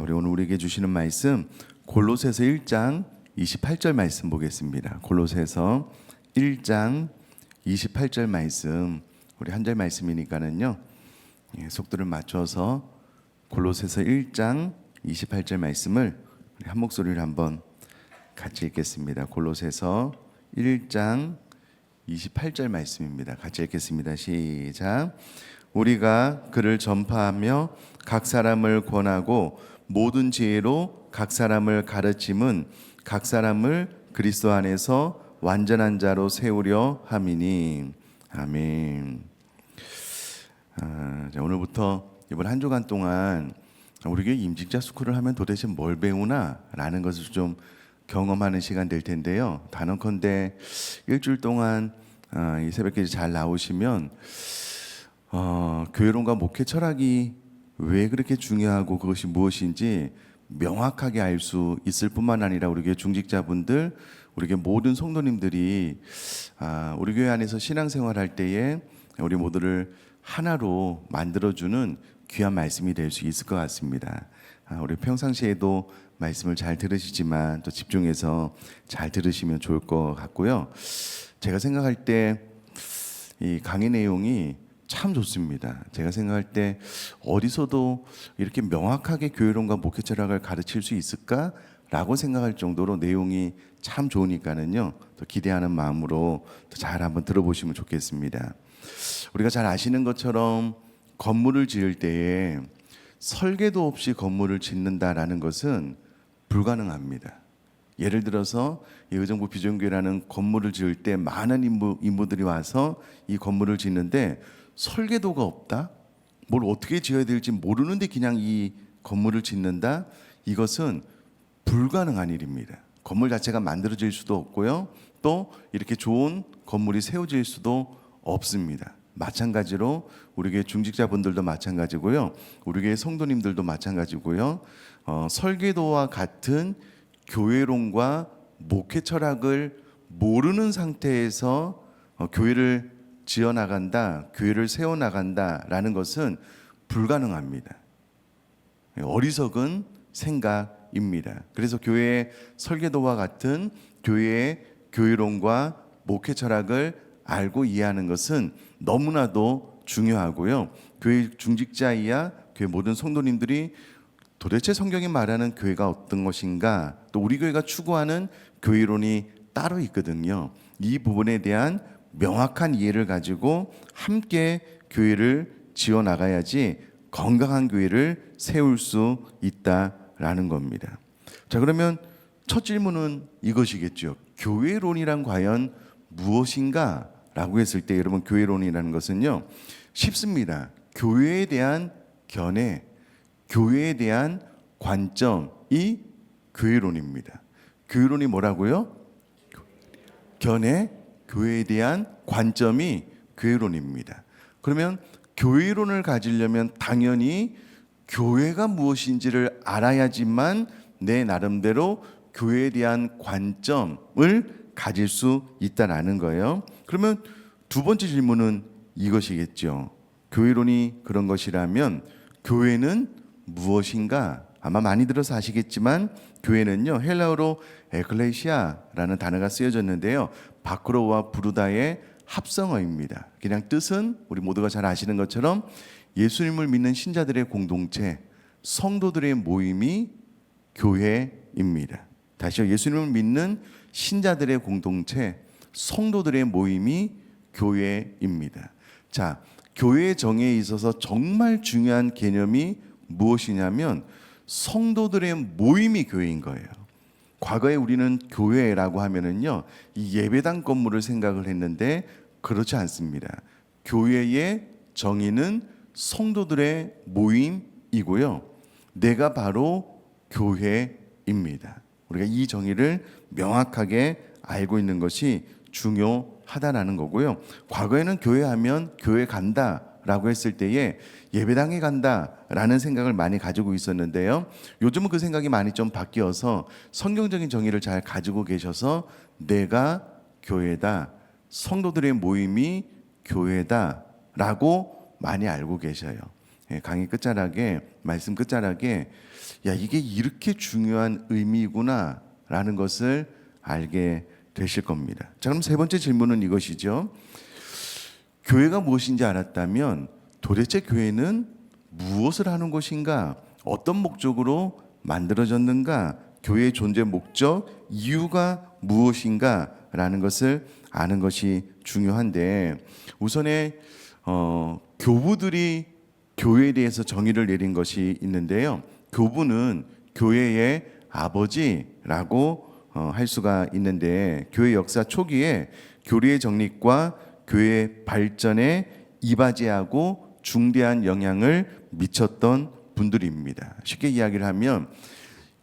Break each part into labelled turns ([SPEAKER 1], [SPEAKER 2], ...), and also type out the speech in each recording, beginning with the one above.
[SPEAKER 1] 우리 오늘 우리에게 주시는 말씀 골로새서 1장 28절 말씀 보겠습니다. 골로새서 1장 28절 말씀, 우리 한 절 말씀이니까는요, 속도를 맞춰서 골로새서 1장 28절 말씀을 우리 한 목소리를 한번 같이 읽겠습니다. 골로새서 1장 28절 말씀입니다. 같이 읽겠습니다. 시작. 우리가 그를 전파하며 각 사람을 권하고 모든 지혜로 각 사람을 가르침은 각 사람을 그리스도 안에서 완전한 자로 세우려 함이니. 아멘. 오늘부터 이번 한 주간 동안 우리 교회 임직자 스쿨을 하면 도대체 뭘 배우나 라는 것을 좀 경험하는 시간 될 텐데요. 단언컨대 일주일 동안 이 새벽기도 잘 나오시면 교회론과 목회 철학이 왜 그렇게 중요하고 그것이 무엇인지 명확하게 알 수 있을 뿐만 아니라 우리 교회 중직자분들, 우리 교회 모든 성도님들이 우리 교회 안에서 신앙생활할 때에 우리 모두를 하나로 만들어주는 귀한 말씀이 될 수 있을 것 같습니다. 우리 평상시에도 말씀을 잘 들으시지만 또 집중해서 잘 들으시면 좋을 것 같고요. 제가 생각할 때 이 강의 내용이 참 좋습니다. 제가 생각할 때 어디서도 이렇게 명확하게 교회론과 목회 철학을 가르칠 수 있을까라고 생각할 정도로 내용이 참 좋으니까는요, 또 기대하는 마음으로 더 잘 한번 들어보시면 좋겠습니다. 우리가 잘 아시는 것처럼 건물을 지을 때에 설계도 없이 건물을 짓는다라는 것은 불가능합니다. 예를 들어서 이 의정부 비전교회라는 건물을 지을 때 많은 인부들이 와서 이 건물을 짓는데 설계도가 없다? 뭘 어떻게 지어야 될지 모르는데 그냥 이 건물을 짓는다? 이것은 불가능한 일입니다. 건물 자체가 만들어질 수도 없고요, 또 이렇게 좋은 건물이 세워질 수도 없습니다. 마찬가지로 우리 교회 중직자분들도 마찬가지고요, 우리 교회 성도님들도 마찬가지고요. 설계도와 같은 교회론과 목회 철학을 모르는 상태에서 교회를 지어나간다, 교회를 세워나간다라는 것은 불가능합니다. 어리석은 생각입니다. 그래서 교회의 설계도와 같은 교회의 교회론과 목회 철학을 알고 이해하는 것은 너무나도 중요하고요. 교회 중직자이야 교회 모든 성도님들이 도대체 성경이 말하는 교회가 어떤 것인가, 또 우리 교회가 추구하는 교회론이 따로 있거든요. 이 부분에 대한 명확한 이해를 가지고 함께 교회를 지어나가야지 건강한 교회를 세울 수 있다라는 겁니다. 자, 그러면 첫 질문은 이것이겠죠. 교회론이란 과연 무엇인가? 라고 했을 때 여러분, 교회론이라는 것은요, 쉽습니다. 교회에 대한 견해, 교회에 대한 관점이 교회론입니다. 교회론이 뭐라고요? 견해, 교회에 대한 관점이 교회론입니다. 그러면 교회론을 가지려면 당연히 교회가 무엇인지를 알아야지만 내 나름대로 교회에 대한 관점을 가질 수 있다라는 거예요. 그러면 두 번째 질문은 이것이겠죠. 교회론이 그런 것이라면 교회는 무엇인가? 아마 많이 들어서 아시겠지만 교회는요, 헬라어로 에클레시아라는 단어가 쓰여졌는데요, 바크로와 부르다의 합성어입니다. 그냥 뜻은 우리 모두가 잘 아시는 것처럼 예수님을 믿는 신자들의 공동체, 성도들의 모임이 교회입니다. 다시요, 예수님을 믿는 신자들의 공동체, 성도들의 모임이 교회입니다. 자, 교회의 정의에 있어서 정말 중요한 개념이 무엇이냐면 성도들의 모임이 교회인 거예요. 과거에 우리는 교회라고 하면은요, 이 예배당 건물을 생각을 했는데 그렇지 않습니다. 교회의 정의는 성도들의 모임이고요, 내가 바로 교회입니다. 우리가 이 정의를 명확하게 알고 있는 것이 중요하다라는 거고요. 과거에는 교회하면 교회 간다라고 했을 때에 예배당에 간다라는 생각을 많이 가지고 있었는데요, 요즘은 그 생각이 많이 좀 바뀌어서 성경적인 정의를 잘 가지고 계셔서 내가 교회다, 성도들의 모임이 교회다라고 많이 알고 계셔요. 강의 끝자락에 말씀 끝자락에 야 이게 이렇게 중요한 의미구나라는 것을 알게 되실 겁니다. 자, 그럼 세 번째 질문은 이것이죠. 교회가 무엇인지 알았다면 도대체 교회는 무엇을 하는 곳인가? 어떤 목적으로 만들어졌는가? 교회의 존재 목적, 이유가 무엇인가? 라는 것을 아는 것이 중요한데 우선에 교부들이 교회에 대해서 정의를 내린 것이 있는데요. 교부는 교회의 아버지라고 할 수가 있는데 교회 역사 초기에 교리의 정립과 교회의 발전에 이바지하고 중대한 영향을 미쳤던 분들입니다. 쉽게 이야기를 하면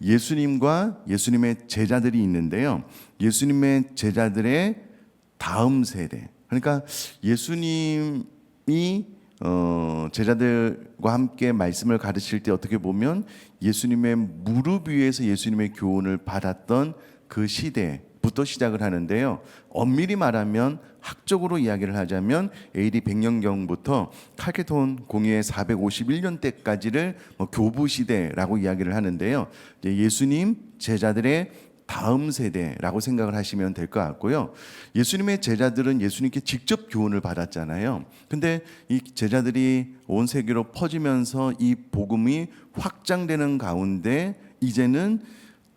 [SPEAKER 1] 예수님과 예수님의 제자들이 있는데요. 예수님의 제자들의 다음 세대, 그러니까 예수님이 제자들과 함께 말씀을 가르칠 때 어떻게 보면 예수님의 무릎 위에서 예수님의 교훈을 받았던 그 시대부터 시작을 하는데요. 엄밀히 말하면 학적으로 이야기를 하자면 AD 100년경부터 칼케돈 공의회 451년 때까지를 교부 시대라고 이야기를 하는데요. 예수님 제자들의 다음 세대라고 생각을 하시면 될 것 같고요. 예수님의 제자들은 예수님께 직접 교훈을 받았잖아요. 근데 이 제자들이 온 세계로 퍼지면서 이 복음이 확장되는 가운데 이제는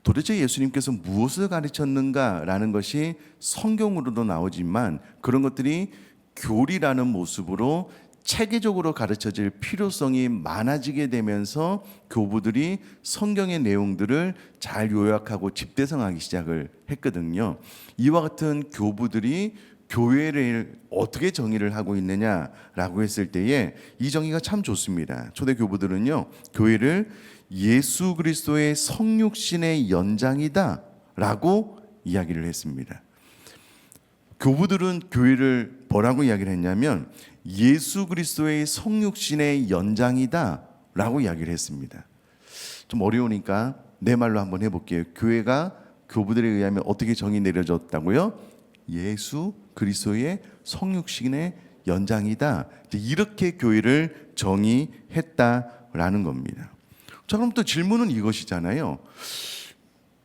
[SPEAKER 1] 도대체 예수님께서 무엇을 가르쳤는가라는 것이 성경으로도 나오지만 그런 것들이 교리라는 모습으로 체계적으로 가르쳐질 필요성이 많아지게 되면서 교부들이 성경의 내용들을 잘 요약하고 집대성하기 시작을 했거든요. 이와 같은 교부들이 교회를 어떻게 정의를 하고 있느냐라고 했을 때에 이 정의가 참 좋습니다. 초대 교부들은요, 교회를 예수 그리스도의 성육신의 연장이다라고 이야기를 했습니다. 교부들은 교회를 뭐라고 이야기를 했냐면 예수 그리스도의 성육신의 연장이다라고 이야기를 했습니다. 좀 어려우니까 내 말로 한번 해볼게요. 교회가 교부들에 의하면 어떻게 정의 내려졌다고요? 예수 그리스도의 성육신의 연장이다. 이렇게 교회를 정의했다라는 겁니다. 자, 그럼 또 질문은 이것이잖아요.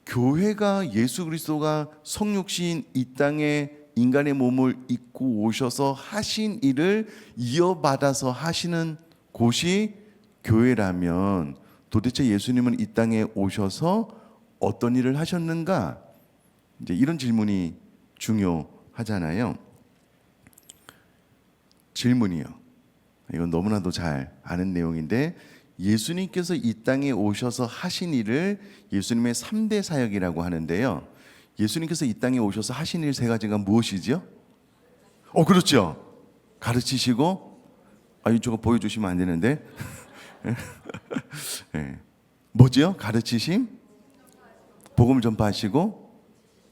[SPEAKER 1] 교회가 예수 그리스도가 성육신 이 땅에 인간의 몸을 입고 오셔서 하신 일을 이어받아서 하시는 곳이 교회라면 도대체 예수님은 이 땅에 오셔서 어떤 일을 하셨는가? 이제 이런 질문이 중요하잖아요. 질문이요. 이건 너무나도 잘 아는 내용인데 예수님께서 이 땅에 오셔서 하신 일을 예수님의 3대 사역이라고 하는데요. 예수님께서 이 땅에 오셔서 하신 일 세 가지가 무엇이죠? 그렇죠. 가르치시고, 이쪽거 보여주시면 안 되는데. 네. 뭐죠? 가르치심, 복음을 전파하시고,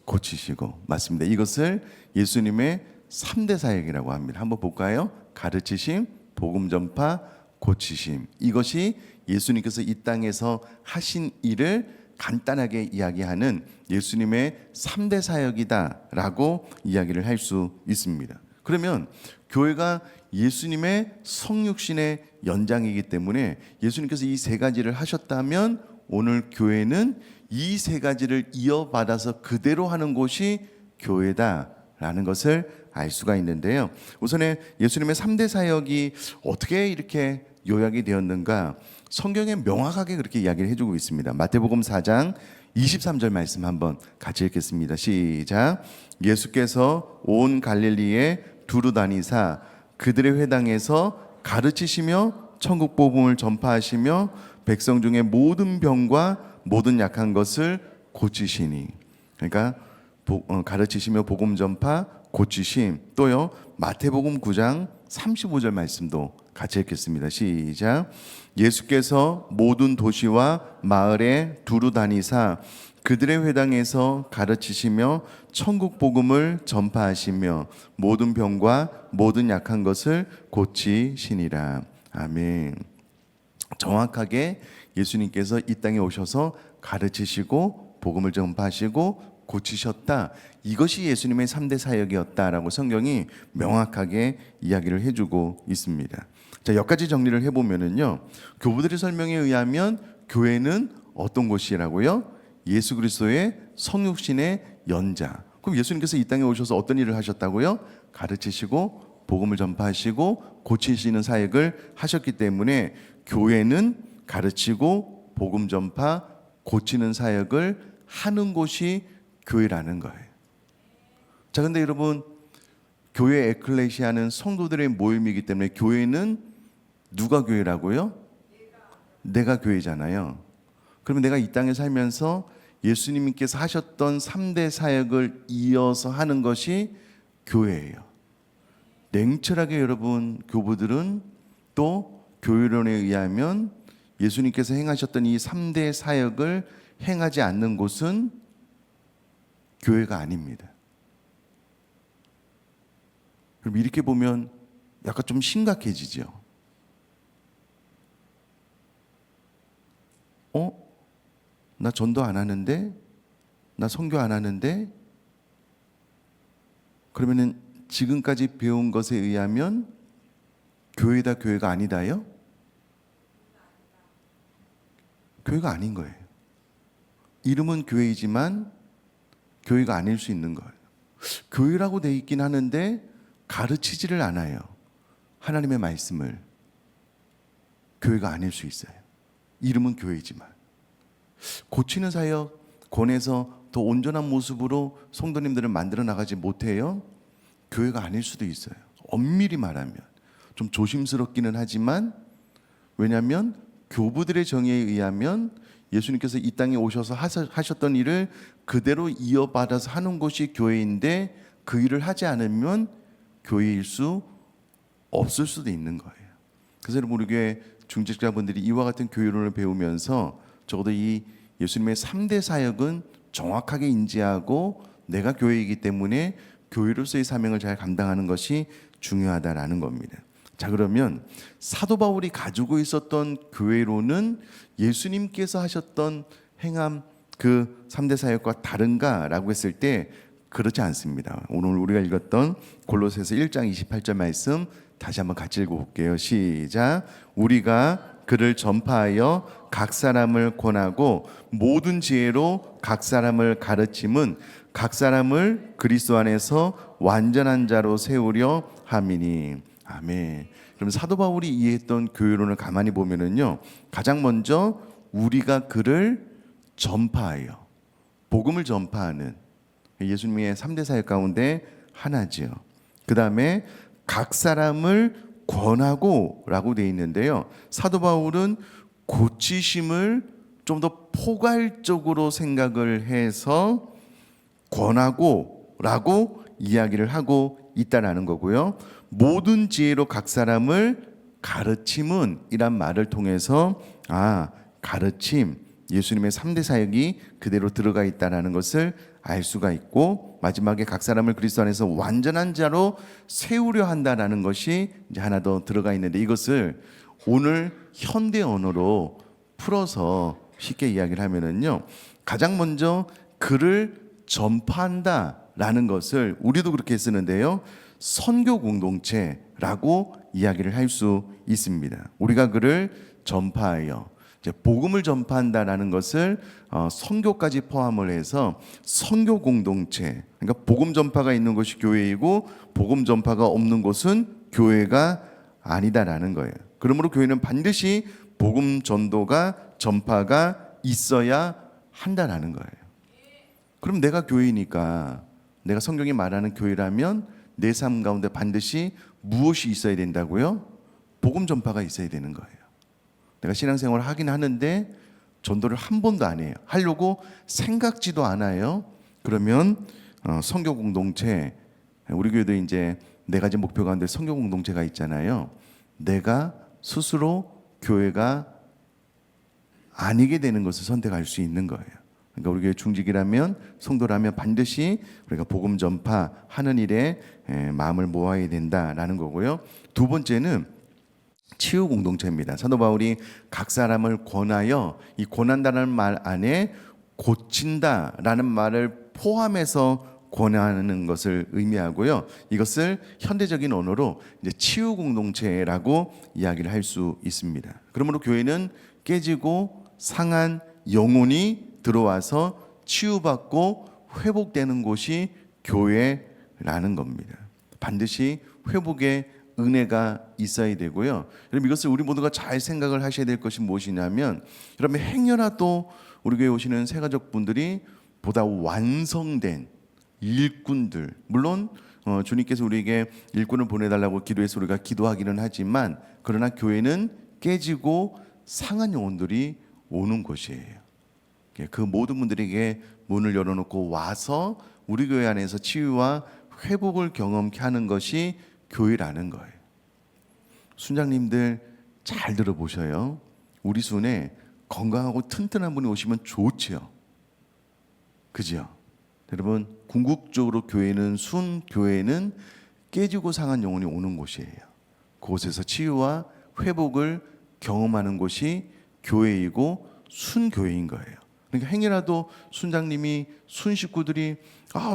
[SPEAKER 1] 고치시고. 맞습니다. 이것을 예수님의 3대 사역이라고 합니다. 한번 볼까요? 가르치심, 복음 전파, 고치심. 이것이 예수님께서 이 땅에서 하신 일을 간단하게 이야기하는 예수님의 3대 사역이다라고 이야기를 할 수 있습니다. 그러면 교회가 예수님의 성육신의 연장이기 때문에 예수님께서 이 세 가지를 하셨다면 오늘 교회는 이 세 가지를 이어받아서 그대로 하는 곳이 교회다라는 것을 알 수가 있는데요. 우선에 예수님의 3대 사역이 어떻게 이렇게 요약이 되었는가? 성경에 명확하게 그렇게 이야기를 해주고 있습니다. 마태복음 4장 23절 말씀 한번 같이 읽겠습니다. 시작. 예수께서 온 갈릴리에 두루 다니사 그들의 회당에서 가르치시며 천국 복음을 전파하시며 백성 중에 모든 병과 모든 약한 것을 고치시니. 그러니까 가르치시며 복음 전파, 고치심. 또요 마태복음 9장 35절 말씀도 같이 읽겠습니다. 시작. 예수께서 모든 도시와 마을에 두루 다니사 그들의 회당에서 가르치시며 천국 복음을 전파하시며 모든 병과 모든 약한 것을 고치시니라. 아멘. 정확하게 예수님께서 이 땅에 오셔서 가르치시고 복음을 전파하시고 고치셨다. 이것이 예수님의 3대 사역이었다라고 성경이 명확하게 이야기를 해주고 있습니다. 자, 여기까지 정리를 해보면은요, 교부들의 설명에 의하면 교회는 어떤 곳이라고요? 예수 그리스도의 성육신의 연자. 그럼 예수님께서 이 땅에 오셔서 어떤 일을 하셨다고요? 가르치시고 복음을 전파하시고 고치시는 사역을 하셨기 때문에 교회는 가르치고 복음 전파, 고치는 사역을 하는 곳이 교회라는 거예요. 자, 근데 여러분, 교회 에클레시아는 성도들의 모임이기 때문에 교회는 누가 교회라고요? 내가 교회잖아요. 그러면 내가 이 땅에 살면서 예수님께서 하셨던 3대 사역을 이어서 하는 것이 교회예요. 냉철하게 여러분, 교부들은 또 교회론에 의하면 예수님께서 행하셨던 이 3대 사역을 행하지 않는 곳은 교회가 아닙니다. 그럼 이렇게 보면 약간 좀 심각해지죠. 나 전도 안 하는데? 나 선교 안 하는데? 그러면은 지금까지 배운 것에 의하면 교회다 교회가 아니다요? 교회가 아닌 거예요. 이름은 교회이지만 교회가 아닐 수 있는 거예요. 교회라고 돼 있긴 하는데 가르치지를 않아요. 하나님의 말씀을. 교회가 아닐 수 있어요. 이름은 교회이지만. 고치는 사역 권해서 더 온전한 모습으로 성도님들을 만들어 나가지 못해요. 교회가 아닐 수도 있어요. 엄밀히 말하면 좀 조심스럽기는 하지만, 왜냐하면 교부들의 정의에 의하면 예수님께서 이 땅에 오셔서 하셨던 일을 그대로 이어받아서 하는 곳이 교회인데 그 일을 하지 않으면 교회일 수 없을 수도 있는 거예요. 그래서 여러분, 우리 교회 중직자분들이 이와 같은 교회론을 배우면서 적어도 이 예수님의 3대 사역은 정확하게 인지하고 내가 교회이기 때문에 교회로서의 사명을 잘 감당하는 것이 중요하다라는 겁니다. 자, 그러면 사도 바울이 가지고 있었던 교회론은 예수님께서 하셨던 행함 그 3대 사역과 다른가라고 했을 때 그렇지 않습니다. 오늘 우리가 읽었던 골로새서 1장 28절 말씀 다시 한번 같이 읽어볼게요. 시작. 우리가 그를 전파하여 각 사람을 권하고 모든 지혜로 각 사람을 가르침은 각 사람을 그리스도 안에서 완전한 자로 세우려 함이니. 아멘. 그럼 사도 바울이 이해했던 교회론을 가만히 보면은요, 가장 먼저 우리가 그를 전파하여, 복음을 전파하는 예수님의 3대 사역 가운데 하나지요. 그 다음에 각 사람을 권하고 라고 되어 있는데요, 사도 바울은 고치심을 좀 더 포괄적으로 생각을 해서 권하고 라고 이야기를 하고 있다라는 거고요. 모든 지혜로 각 사람을 가르침은 이란 말을 통해서 가르침, 예수님의 3대 사역이 그대로 들어가 있다는 것을 알 수가 있고, 마지막에 각 사람을 그리스도 안에서 완전한 자로 세우려 한다는 것이 이제 하나 더 들어가 있는데, 이것을 오늘 현대 언어로 풀어서 쉽게 이야기를 하면은요, 가장 먼저 그를 전파한다라는 것을 우리도 그렇게 쓰는데요, 선교 공동체라고 이야기를 할 수 있습니다. 우리가 그를 전파하여, 이제 복음을 전파한다라는 것을 선교까지 포함을 해서 선교 공동체, 그러니까 복음 전파가 있는 곳이 교회이고 복음 전파가 없는 곳은 교회가 아니다라는 거예요. 그러므로 교회는 반드시 복음 전도가 전파가 있어야 한다라는 거예요. 그럼 내가 교회니까, 내가 성경이 말하는 교회라면 내 삶 가운데 반드시 무엇이 있어야 된다고요? 복음 전파가 있어야 되는 거예요. 내가 신앙생활을 하긴 하는데 전도를 한 번도 안 해요. 하려고 생각지도 않아요. 그러면 선교 공동체, 우리 교회도 이제 네 가지 목표 가운데 선교 공동체가 있잖아요. 내가 스스로 교회가 아니게 되는 것을 선택할 수 있는 거예요. 그러니까 우리 교회 중직이라면, 성도라면 반드시 우리가 복음 전파하는 일에 마음을 모아야 된다라는 거고요. 두 번째는 치유 공동체입니다. 사도 바울이 각 사람을 권하여, 이 권한다는 말 안에 고친다라는 말을 포함해서 권하는 것을 의미하고요. 이것을 현대적인 언어로 이제 치유 공동체라고 이야기를 할 수 있습니다. 그러므로 교회는 깨지고 상한 영혼이 들어와서 치유받고 회복되는 곳이 교회라는 겁니다. 반드시 회복의 은혜가 있어야 되고요. 여러분, 이것을 우리 모두가 잘 생각을 하셔야 될 것이 무엇이냐면, 여러분, 행여나 또 우리 교회 오시는 새가족 분들이 보다 완성된 일꾼들, 물론 주님께서 우리에게 일꾼을 보내달라고 기도해서 우리가 기도하기는 하지만, 그러나 교회는 깨지고 상한 영혼들이 오는 곳이에요. 그 모든 분들에게 문을 열어놓고 와서 우리 교회 안에서 치유와 회복을 경험케 하는 것이 교회라는 거예요. 순장님들 잘 들어보셔요. 우리 순에 건강하고 튼튼한 분이 오시면 좋지요. 그죠? 여러분, 궁극적으로 교회는 깨지고 상한 영혼이 오는 곳이에요. 그곳에서 치유와 회복을 경험하는 곳이 교회이고 순교회인 거예요. 그러니까 행여라도 순장님이 순식구들이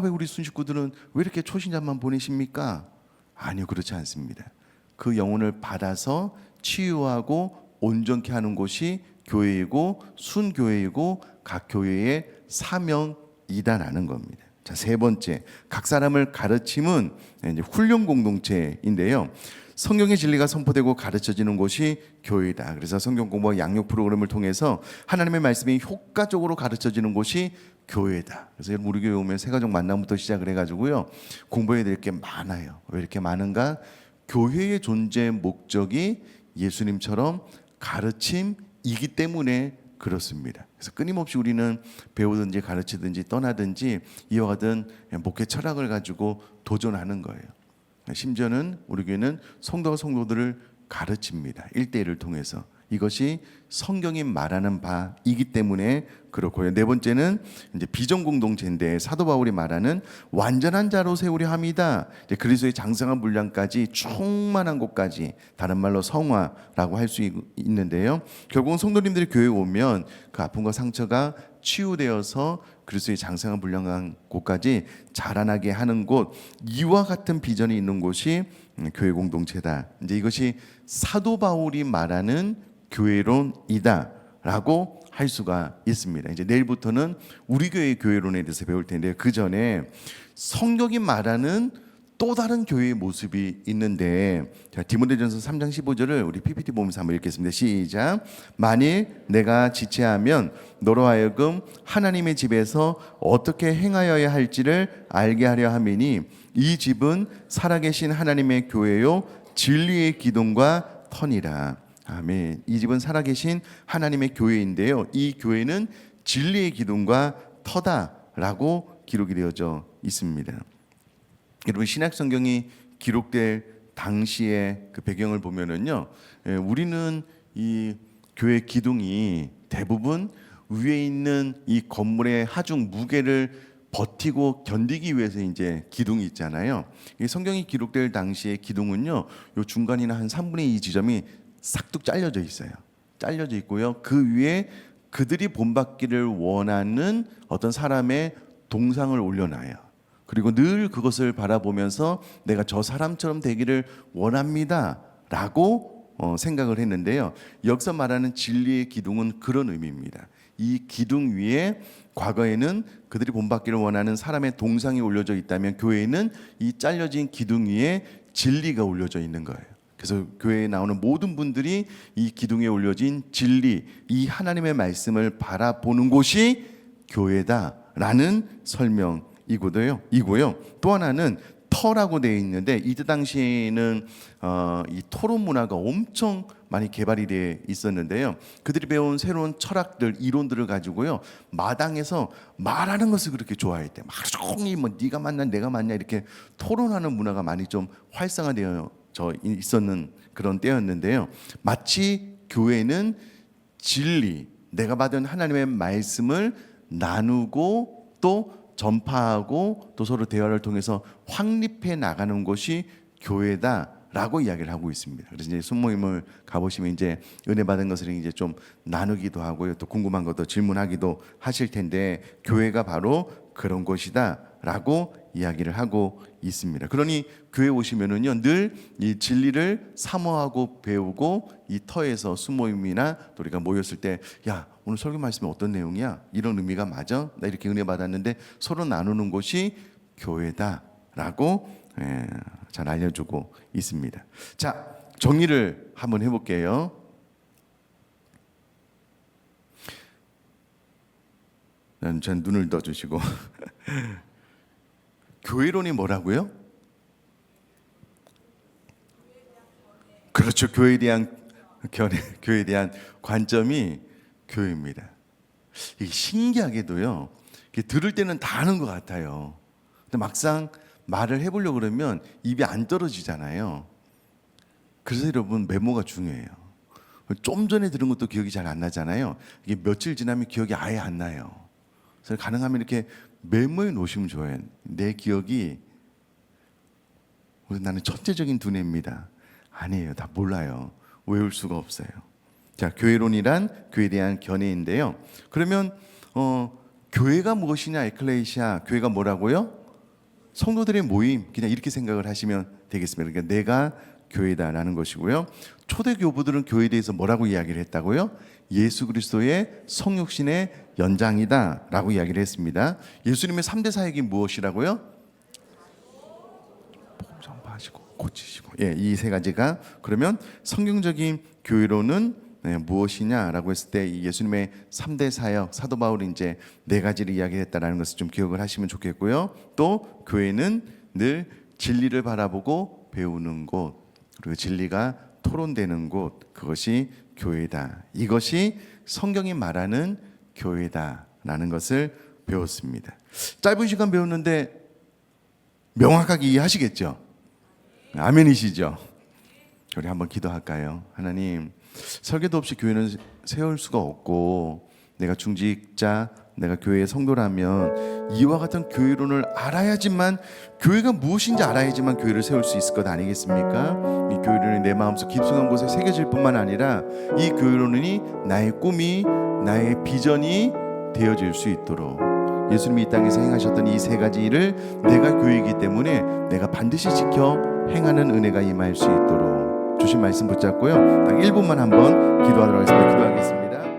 [SPEAKER 1] 왜 우리 순식구들은 왜 이렇게 초신자만 보내십니까? 아니요, 그렇지 않습니다. 그 영혼을 받아서 치유하고 온전케 하는 곳이 교회이고 순교회이고 각 교회의 사명이다라는 겁니다. 자, 세 번째, 각 사람을 가르침은 이제 훈련 공동체인데요. 성경의 진리가 선포되고 가르쳐지는 곳이 교회다. 그래서 성경 공부와 양육 프로그램을 통해서 하나님의 말씀이 효과적으로 가르쳐지는 곳이 교회다. 그래서 우리 교회 오면 새가족 만남부터 시작을 해가지고요, 공부해야 될 게 많아요. 왜 이렇게 많은가? 교회의 존재 목적이 예수님처럼 가르침이기 때문에 그렇습니다. 그래서 끊임없이 우리는 배우든지 가르치든지 떠나든지 이와 같은 목회 철학을 가지고 도전하는 거예요. 심지어는 우리 교회는 성도가 성도들을 가르칩니다. 1대1을 통해서. 이것이 성경이 말하는 바이기 때문에 그렇고요. 네 번째는 이제 비전 공동체인데, 사도 바울이 말하는 완전한 자로 세우려 함이다. 이제 그리스도의 장성한 분량까지, 충만한 곳까지, 다른 말로 성화라고 할 수 있는데요. 결국은 성도님들이 교회에 오면 그 아픔과 상처가 치유되어서 그리스도의 장성한 분량한 곳까지 자라나게 하는 곳, 이와 같은 비전이 있는 곳이 교회 공동체다. 이제 이것이 사도 바울이 말하는 교회론이다라고 할 수가 있습니다. 이제 내일부터는 우리 교회의 교회론에 대해서 배울 텐데, 그 전에 성경이 말하는 또 다른 교회의 모습이 있는데, 자, 디모데전서 3장 15절을 우리 PPT 보면서 한번 읽겠습니다. 시작. 만일 내가 지체하면 너로 하여금 하나님의 집에서 어떻게 행하여야 할지를 알게 하려 함이니, 이 집은 살아계신 하나님의 교회요 진리의 기둥과 터니라. 아멘. 이 집은 살아계신 하나님의 교회인데요, 이 교회는 진리의 기둥과 터다라고 기록이 되어져 있습니다. 여러분, 신약 성경이 기록될 당시의 그 배경을 보면은요, 우리는 이 교회 기둥이 대부분 위에 있는 이 건물의 하중 무게를 버티고 견디기 위해서 이제 기둥이 있잖아요. 이 성경이 기록될 당시의 기둥은요, 요 중간이나 한 3분의 2 지점이 싹둑 잘려져 있어요. 잘려져 있고요, 그 위에 그들이 본받기를 원하는 어떤 사람의 동상을 올려놔요. 그리고 늘 그것을 바라보면서 내가 저 사람처럼 되기를 원합니다 라고 생각을 했는데요, 여기서 말하는 진리의 기둥은 그런 의미입니다. 이 기둥 위에 과거에는 그들이 본받기를 원하는 사람의 동상이 올려져 있다면, 교회에는 이 잘려진 기둥 위에 진리가 올려져 있는 거예요. 그래서 교회에 나오는 모든 분들이 이 기둥에 올려진 진리, 이 하나님의 말씀을 바라보는 곳이 교회다라는 설명이고요. 또 하나는 터라고 되어 있는데, 이때 당시에는 이 토론 문화가 엄청 많이 개발이 되어 있었는데요, 그들이 배운 새로운 철학들, 이론들을 가지고요, 마당에서 말하는 것을 그렇게 좋아했대. 하루 종일 뭐 네가 맞냐 내가 맞냐 이렇게 토론하는 문화가 많이 좀 활성화되어 있었는 그런 때였는데요, 마치 교회는 진리, 내가 받은 하나님의 말씀을 나누고 또 전파하고 또 서로 대화를 통해서 확립해 나가는 것이 교회다라고 이야기를 하고 있습니다. 그래서 이제 순모임을 가보시면 이제 은혜 받은 것을 이제 좀 나누기도 하고요, 또 궁금한 것도 질문하기도 하실 텐데, 교회가 바로 그런 곳이다 라고 이야기를 하고 있습니다. 그러니 교회 오시면은요 늘 이 진리를 사모하고 배우고 이 터에서 수모임이나 또 우리가 모였을 때 야 오늘 설교 말씀이 어떤 내용이야? 이런 의미가 맞아? 나 이렇게 은혜 받았는데 서로 나누는 곳이 교회다라고 잘 알려주고 있습니다. 자, 정리를 한번 해볼게요. 전 눈을 떠주시고 교회론이 뭐라고요? 그렇죠. 교회에 대한 교회에 대한 관점이 교회입니다. 이게 신기하게도요. 이게 들을 때는 다 아는 것 같아요. 근데 막상 말을 해보려고 그러면 입이 안 떨어지잖아요. 그래서 여러분 메모가 중요해요. 좀 전에 들은 것도 기억이 잘 안 나잖아요. 이게 며칠 지나면 기억이 아예 안 나요. 그래서 가능하면 이렇게 메모해 놓으시면 좋아요. 내 기억이 나는 천재적인 두뇌입니다. 아니에요. 다 몰라요. 외울 수가 없어요. 자, 교회론이란 교회에 대한 견해인데요. 그러면 교회가 무엇이냐? 에클레시아 교회가 뭐라고요? 성도들의 모임. 그냥 이렇게 생각을 하시면 되겠습니다. 그러니까 내가 교회다라는 것이고요. 초대 교부들은 교회에 대해서 뭐라고 이야기를 했다고요? 예수 그리스도의 성육신의 연장이다라고 이야기를 했습니다. 예수님의 3대 사역이 무엇이라고요? 복음 전파하시고 고치시고. 이 세 가지가 그러면 성경적인 교회로는 무엇이냐라고 했을 때 예수님의 3대 사역 사도 바울이 이제 네 가지를 이야기했다라는 것을 좀 기억을 하시면 좋겠고요. 또 교회는 늘 진리를 바라보고 배우는 곳 그리고 진리가 토론되는 곳 그것이 교회다. 이것이 성경이 말하는 교회다라는 것을 배웠습니다. 짧은 시간 배웠는데 명확하게 이해하시겠죠? 아멘이시죠? 우리 한번 기도할까요? 하나님, 설계도 없이 교회는 세울 수가 없고 내가 중직자, 내가 교회의 성도라면 이와 같은 교회론을 알아야지만 교회가 무엇인지 알아야지만 교회를 세울 수 있을 것 아니겠습니까? 이 교회론이 내 마음속 깊숙한 곳에 새겨질 뿐만 아니라 이 교회론이 나의 꿈이 나의 비전이 되어질 수 있도록 예수님이 이 땅에서 행하셨던 이 세 가지 일을 내가 교회이기 때문에 내가 반드시 지켜 행하는 은혜가 임할 수 있도록 주신 말씀 붙잡고요. 딱 1분만 한번 기도하도록 하겠습니다. 기도하겠습니다.